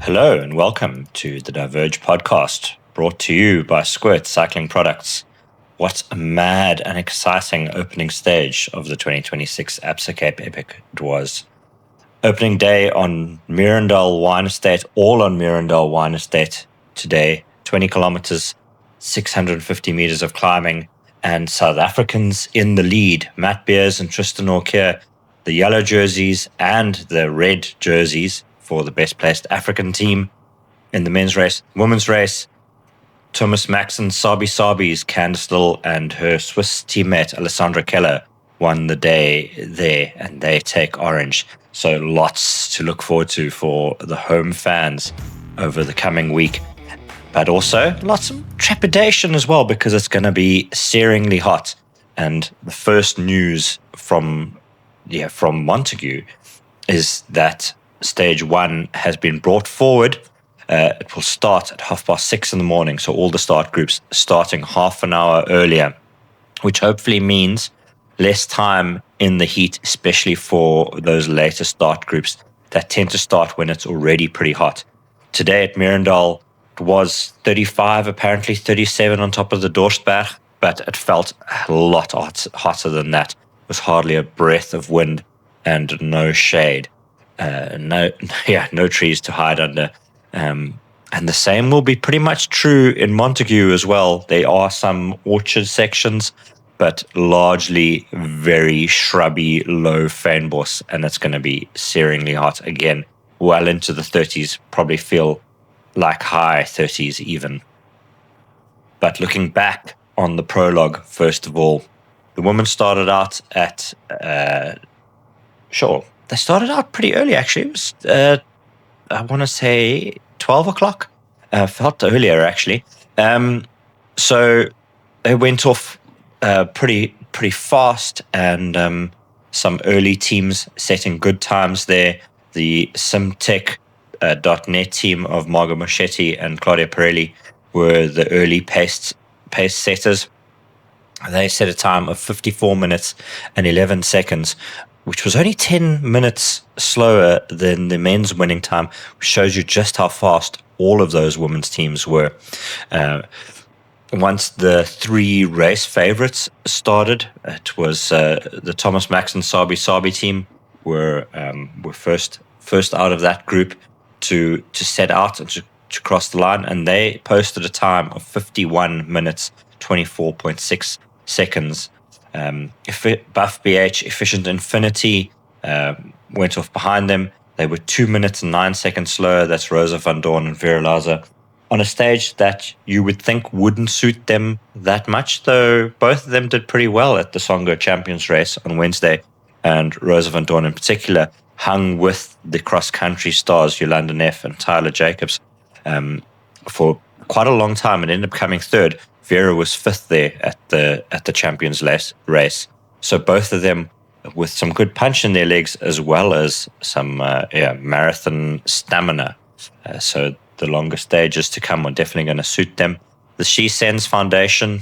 Hello and welcome to the Diverge podcast, brought to you by Squirt Cycling Products. What a mad and exciting opening stage of the 2026 Absa Cape Epic it was. Opening day on Mirandale Wine Estate, all on Mirandale Wine Estate today, 20 kilometers, 650 meters of climbing, and South Africans in the lead, Matt Beers and Tristan Orkier, the yellow jerseys and the red jerseys for the best placed African team in the men's race. Women's race, Thomas Maxson, Sabi's, Candice Lill and her Swiss teammate Alessandra Keller won the day there, and they take orange. So lots to look forward to for the home fans over the coming week. But also lots of trepidation as well, because it's going to be searingly hot. And the first news from Montagu is that Stage 1 has been brought forward. It will start at 6:30 in the morning, so all the start groups starting half an hour earlier, which hopefully means less time in the heat, especially for those later start groups that tend to start when it's already pretty hot. Today at Mirandale, it was 35, apparently 37 on top of the Dorstberg, but it felt a lot hotter than that. It was hardly a breath of wind and no shade. No trees to hide under. And the same will be pretty much true in Montagu as well. There are some orchard sections, but largely very shrubby, low fynbos, and it's going to be searingly hot again, well into the 30s, probably feel like high 30s even. But looking back on the prologue, first of all, the women started out at they started out pretty early, actually. It was, I want to say, 12 o'clock. Felt earlier, actually. So they went off pretty fast, and some early teams setting good times there. The Simtech.net team of Margot Moschetti and Claudia Pirelli were the early pace setters. They set a time of 54 minutes and 11 seconds, which was only 10 minutes slower than the men's winning time, which shows you just how fast all of those women's teams were. Once the three race favorites started, it was the Thomas Maxson Sabi team were first out of that group to set out and to cross the line, and they posted a time of 51 minutes, 24.6 seconds. Buff BH, Efficient Infinity, went off behind them. They were 2 minutes and 9 seconds slower. That's Rosa van Dorn and Vera Laza, on a stage that you would think wouldn't suit them that much, though both of them did pretty well at the Songo Champions race on Wednesday, and Rosa van Dorn in particular hung with the cross-country stars Yolanda Neff and Tyler Jacobs for quite a long time, and ended up coming third. Vera was fifth there at the Champions race. So both of them with some good punch in their legs, as well as some marathon stamina. So the longer stages to come are definitely going to suit them. The She Sends Foundation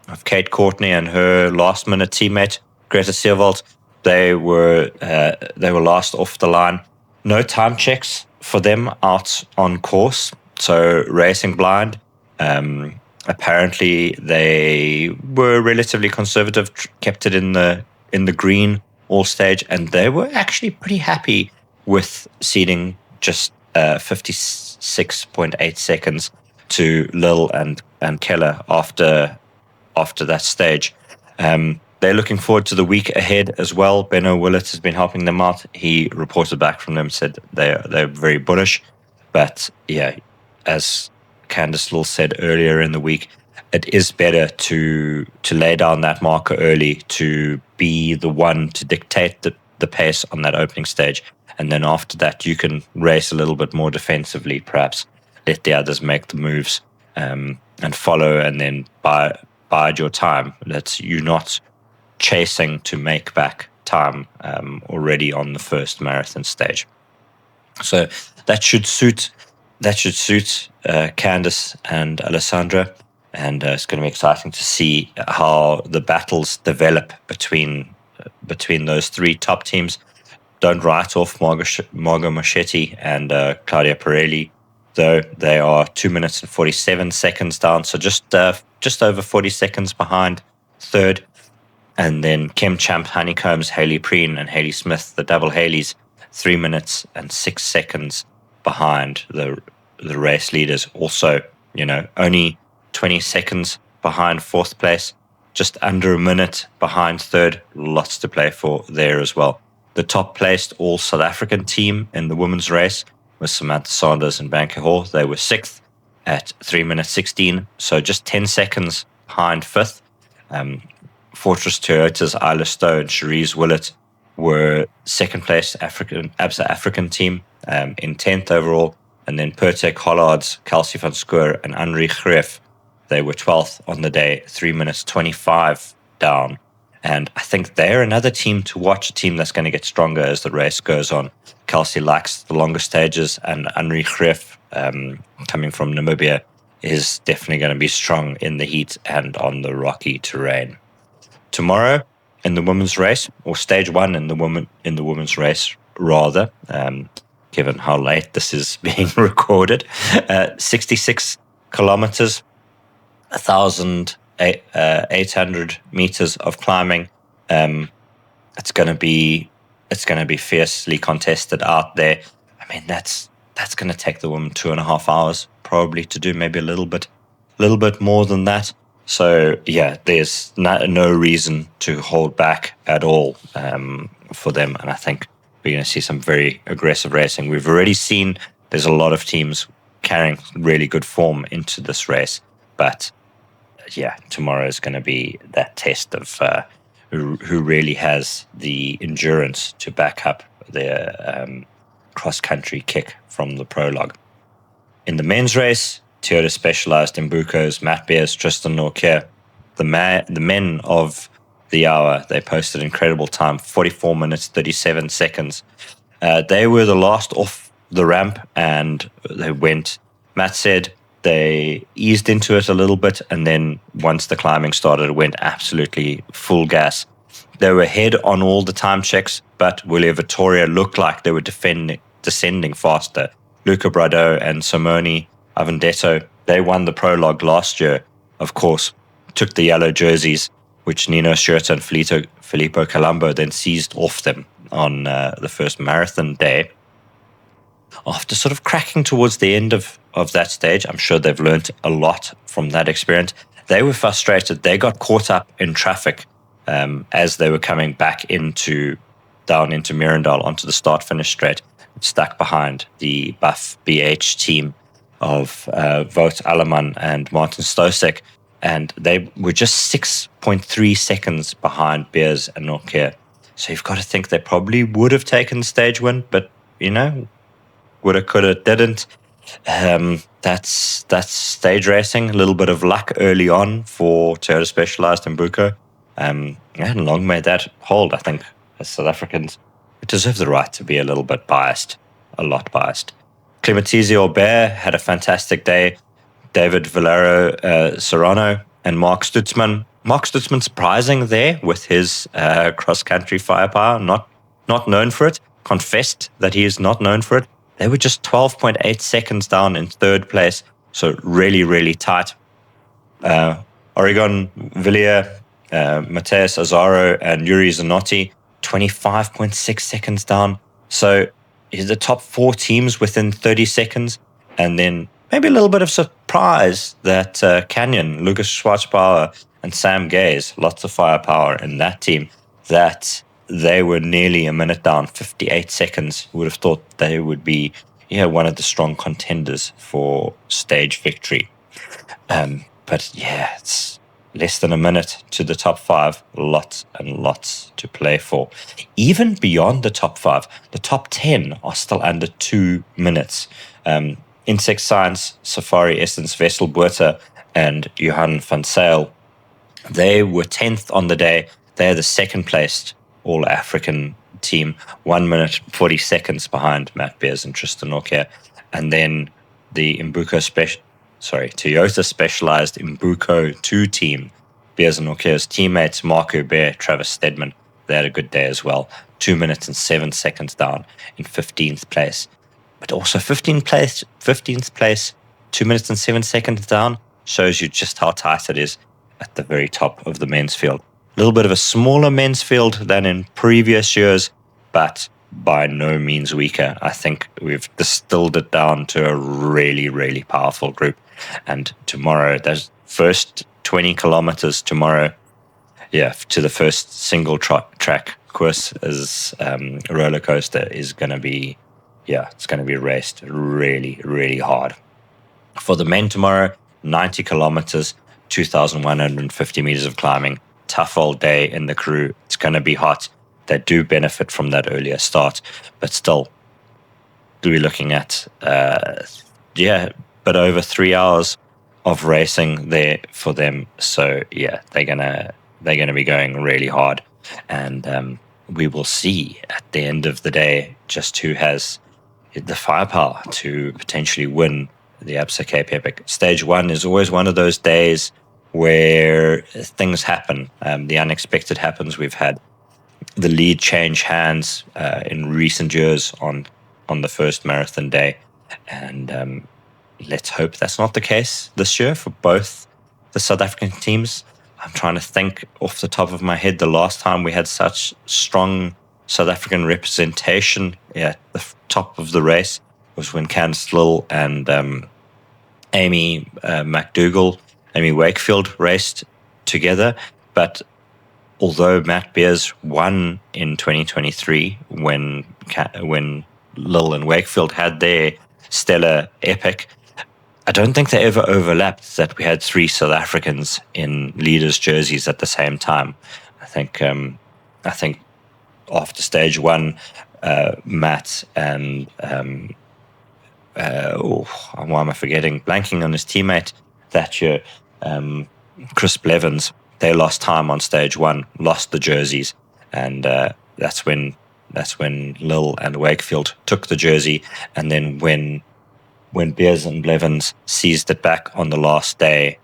of Kate Courtney and her last-minute teammate Greta Seerwald, they were last off the line. No time checks for them out on course, so racing blind. Apparently, they were relatively conservative, kept it in the green all stage, and they were actually pretty happy with ceding just 56.8 seconds to Lill and Keller after that stage. They're looking forward to the week ahead as well. Benno Willett has been helping them out. He reported back from them, said they're very bullish, but yeah, as Candice Lill said earlier in the week, it is better to lay down that marker early, to be the one to dictate the pace on that opening stage. And then after that, you can race a little bit more defensively, perhaps let the others make the moves and follow, and then bide your time. That's you not chasing to make back time already on the first marathon stage. So that should suit Candice and Alessandra, and it's going to be exciting to see how the battles develop between those three top teams. Don't write off Margot Moschetti and Claudia Pirelli though they are 2 minutes and 47 seconds down, so just over 40 seconds behind third. And then Kim Champ, Honeycombs, Hayley Preen, and Hayley Smith, the double Haleys, 3 minutes and 6 seconds behind the race leaders. Also, only 20 seconds behind fourth place, just under a minute behind third. Lots to play for there as well. The top placed all South African team in the women's race was Samantha Sanders and Banker Hall. They were sixth at 3 minutes 16, so just 10 seconds behind fifth. Fortress Toyota's Isla Stowe and Cherise Willett were second place Absa African team in 10th overall. And then Pertek Hollards, Kelsey van Schoor, and Henri Greff, they were 12th on the day, 3 minutes 25 down. And I think they're another team to watch, a team that's going to get stronger as the race goes on. Kelsey likes the longer stages, and Henri Greff, coming from Namibia, is definitely going to be strong in the heat and on the rocky terrain. Tomorrow in the women's race, or stage one in the women's race rather, given how late this is being recorded, 66 kilometers, 1,800 meters of climbing. It's going to be fiercely contested out there. I mean, that's going to take the women 2.5 hours probably to do, maybe a little bit more than that. So yeah, there's no reason to hold back at all for them, and I think we're going to see some very aggressive racing. We've already seen there's a lot of teams carrying really good form into this race, but yeah, tomorrow is going to be that test of who really has the endurance to back up their cross-country kick from the prologue. In the men's race, Toyota Specialized in Buko's Matt Beers, Tristan Norquer, the men of the hour, they posted incredible time, 44 minutes, 37 seconds. They were the last off the ramp, and they went, Matt said, they eased into it a little bit, and then once the climbing started, it went absolutely full gas. They were ahead on all the time checks, but Willia Vittoria looked like they were descending faster. Luca Brado and Simone Avendetto, they won the prologue last year, of course, took the yellow jerseys, which Nino Schurter and Filippo Colombo then seized off them on the first marathon day. After sort of cracking towards the end of that stage, I'm sure they've learned a lot from that experience. They were frustrated. They got caught up in traffic as they were coming back down into Mirandal onto the start-finish straight, stuck behind the Buff BH team of Wout Alleman and Martin Stosek, and they were just 6.3 seconds behind Beers and Norquer. So you've got to think they probably would have taken the stage win, but woulda, coulda, didn't. That's stage racing. A little bit of luck early on for Toyota Specialized in Buko. And long may that hold. I think as South Africans, we deserve the right to be a little bit biased, a lot biased. Clementizia Aubert had a fantastic day. David Valero Serrano and Mark Stutzman. Mark Stutzman surprising there with his cross-country firepower, not known for it, confessed that he is not known for it. They were just 12.8 seconds down in third place, so really, really tight. Oregon Villiers, Mateus Azaro, and Yuri Zanotti, 25.6 seconds down. So the top four teams within 30 seconds, and then maybe a little bit of surprise that Canyon, Lucas Schwarzbauer, and Sam Gaze, lots of firepower in that team, that they were nearly a minute down, 58 seconds. Would have thought they would be one of the strong contenders for stage victory. But yeah, it's less than a minute to the top five. Lots and lots to play for. Even beyond the top five, the top 10 are still under 2 minutes. Insect Science, Safari Essence, Vessel Buerta, and Johan van Sale, they were 10th on the day. They're the second placed All-African team, 1 minute 40 seconds behind Matt Beers and Tristan Norquer. And then the Toyota Specialized Imbuco 2 team, Beers and Norquer's teammates Mark Hubert, Travis Stedman, they had a good day as well. 2 minutes and 7 seconds down in 15th place. but also 15th place, 2 minutes and 7 seconds down, shows you just how tight it is at the very top of the men's field. A little bit of a smaller men's field than in previous years, but by no means weaker. I think we've distilled it down to a really, really powerful group. And tomorrow, those first 20 kilometers tomorrow, to the first single track course is roller coaster is going to be, it's going to be raced really, really hard. For the men tomorrow, 90 kilometers, 2,150 meters of climbing, tough all day in the crew. It's going to be hot. They do benefit from that earlier start, but still, we're looking at, but over 3 hours of racing there for them. So they're gonna be going really hard, and we will see at the end of the day just who has the firepower to potentially win the Absa Cape Epic. Stage 1 is always one of those days where things happen. The unexpected happens. We've had the lead change hands in recent years on the first marathon day, and let's hope that's not the case this year for both the South African teams. I'm trying to think off the top of my head the last time we had such strong South African representation at the top of the race was when Candice Lill and Amy Wakefield raced together. But although Matt Beers won in 2023 when Lill and Wakefield had their stellar epic, I don't think they ever overlapped that we had 3 South Africans in leaders' jerseys at the same time. I think after stage 1, Matt and why am I forgetting? Blanking on his teammate that year, Chris Blevins. They lost time on stage 1, lost the jerseys, and that's when Lill and Wakefield took the jersey, and then when Beers and Blevins seized it back on the last day,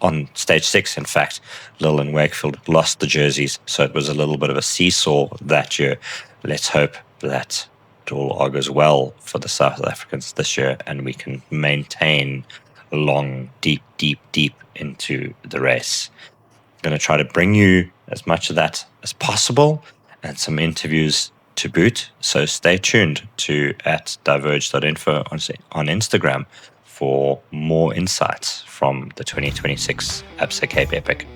on stage 6, in fact, Lill and Wakefield lost the jerseys. So it was a little bit of a seesaw that year. Let's hope that it all augurs well for the South Africans this year, and we can maintain long, deep into the race. I'm going to try to bring you as much of that as possible and some interviews to boot, so stay tuned to @diverge.info on Instagram for more insights from the 2026 Absa Cape Epic.